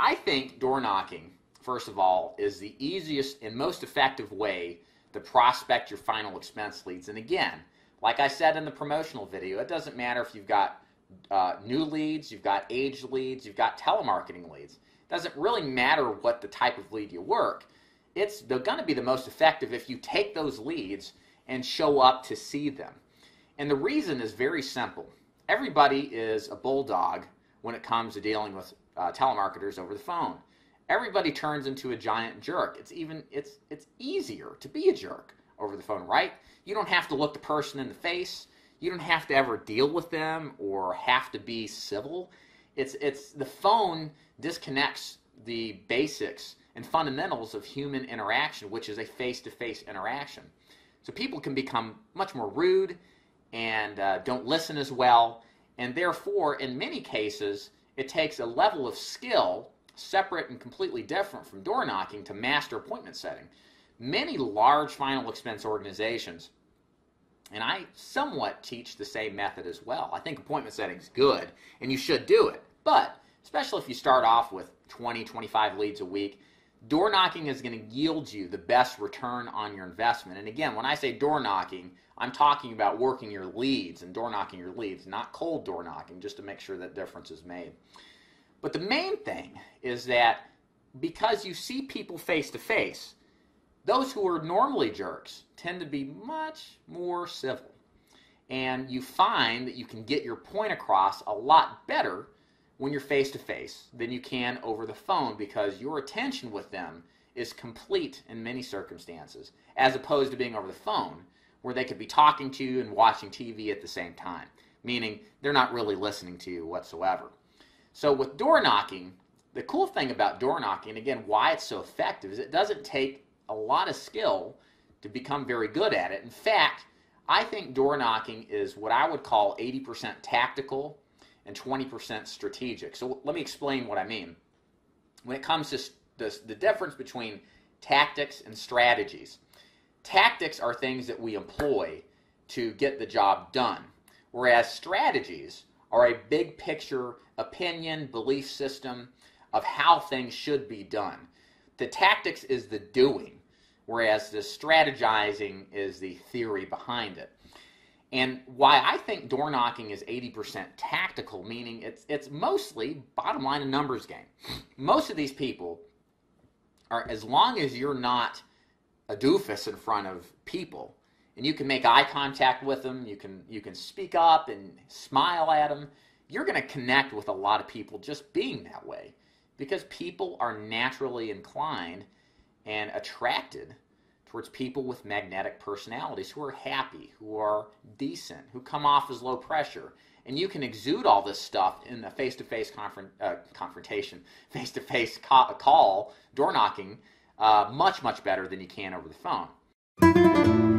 I think door knocking, first of all, is the easiest and most effective way to prospect your final expense leads. And again, like I said in the promotional video, it doesn't matter if you've got new leads, you've got aged leads, you've got telemarketing leads. It doesn't really matter what the type of lead you work. They're going to be the most effective if you take those leads and show up to see them. And the reason is very simple. Everybody is a bulldog when it comes to dealing with telemarketers over the phone. Everybody turns into a giant jerk. It's easier to be a jerk over the phone, right? You don't have to look the person in the face. You don't have to ever deal with them or have to be civil. The phone disconnects the basics and fundamentals of human interaction, which is a face-to-face interaction. So people can become much more rude and don't listen as well, and therefore, in many cases, it takes a level of skill separate and completely different from door knocking to master appointment setting. Many large final expense organizations, and I somewhat teach the same method as well. I think appointment setting is good, and you should do it, but especially if you start off with 20, 25 leads a week, door knocking is going to yield you the best return on your investment. And again, when I say door knocking, I'm talking about working your leads and door knocking your leads, not cold door knocking, just to make sure that difference is made. But the main thing is that because you see people face to face, those who are normally jerks tend to be much more civil. And you find that you can get your point across a lot better when you're face to face than you can over the phone, because your attention with them is complete in many circumstances, as opposed to being over the phone where they could be talking to you and watching TV at the same time, meaning they're not really listening to you whatsoever. So with door knocking, the cool thing about door knocking, again, why it's so effective, is it doesn't take a lot of skill to become very good at it. In fact, I think door knocking is what I would call 80% tactical and 20% strategic. So let me explain what I mean. When it comes to the difference between tactics and strategies, tactics are things that we employ to get the job done, whereas strategies are a big picture opinion, belief system of how things should be done. The tactics is the doing, whereas the strategizing is the theory behind it. And why I think door knocking is 80% tactical, meaning it's mostly bottom line a numbers game. Most of these people are, as long as you're not a doofus in front of people, and you can make eye contact with them, you can speak up and smile at them, you're going to connect with a lot of people just being that way, because people are naturally inclined and attracted towards people with magnetic personalities who are happy, who are decent, who come off as low pressure. And you can exude all this stuff in a face-to-face confrontation, face-to-face call, door knocking, much, much better than you can over the phone.